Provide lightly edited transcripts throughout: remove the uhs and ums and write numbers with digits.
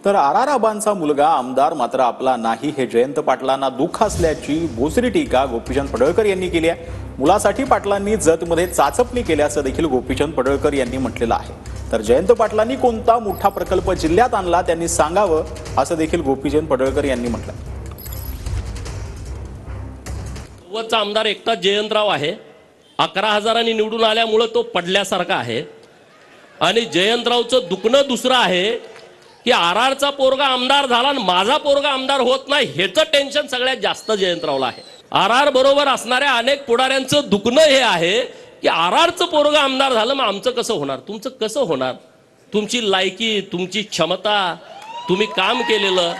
तर आबांचा मुलगा आमदार मात्र आपला नाही हे जयंत पाटलांना दुःख असल्याची बोचरी टीका गोपीचंद पडळकर यांनी केली आहे। मुलासाठी पाटलांनी जतमध्ये चाचपणी केल्याचं देखील गोपीचंद पडळकर यांनी म्हटलेलं आहे। तर जयंत पाटलांनी कोणता मोठा प्रकल्प जिल्ह्यात आणला त्यांनी सांगावं असं देखील गोपीचंद पडळकर यांनी म्हटलं। वचा आमदार एकटा जयंतराव आहे। 11,000 निवडून आल्यामुळे तो पडल्यासारखा आहे। आणि जयंतरावचं दुखणं दुसरं आहे की आरआरचा पोरगा आमदार झाला आणि माझा पोरगा आमदार होत नाही ह्याचं टेन्शन सगळ्यात जास्त जयंतरावला आहे। आरआर बरोबर असणाऱ्या अनेक पुढाऱ्यांचं दुखणं हे आहे की आरआरचं पोरगा आमदार झालं मग आमचं कसं होणार, तुमचं कसं होणार, तुमची लायकी, तुमची क्षमता, तुम्ही काम केलेलं।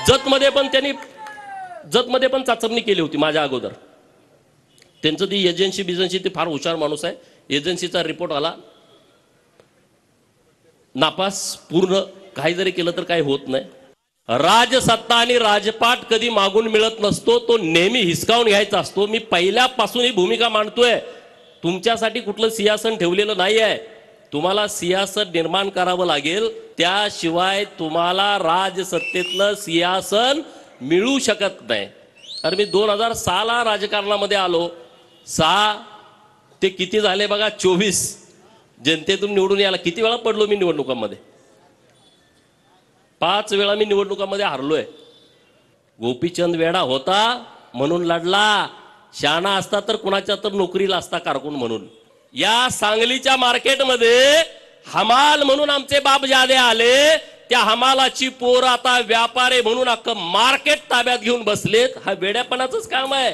जतमध्ये पण चाचपणी केली होती माझ्या अगोदर। त्यांचं ती एजन्सी ते फार हुशार माणूस आहे। एजन्सीचा रिपोर्ट आला नापास, पूर्ण काही जरी केलं तर काही होत नाही। राजसत्ता आणि राजपाट कधी मागून मिळत नसतो, तो नेहमी हिसकावून घ्यायचा असतो। मी पहिल्यापासून ही भूमिका मांडतोय। तुमच्यासाठी कुठलं सिंहासन ठेवलेलं नाही आहे, तुम्हाला सिंहासन निर्माण करावं लागेल, त्याशिवाय तुम्हाला राजसत्तेतलं सिंहासन मिळू शकत नाही। अरे मी 2006 राजकारणामध्ये आलो, 6 ते किती झाले बघा 24 जनतेतून निवडून यायला किती वेळा पडलो मी निवडणुकांमध्ये, 5 वेळा मी निवडणुकांमध्ये हारलोय। गोपीचंद वेडा होता म्हणून लढला, शहाणा असता तर कुणाच्या तर नोकरीला असता कारकून म्हणून। या सांगलीच्या मार्केटमध्ये हमाल म्हणून आमचे बापजादे आले, त्या हमालाची पोर आता व्यापारी म्हणून अख्खं मार्केट ताब्यात घेऊन बसलेत। हा वेड्यापणाचंच काम आहे।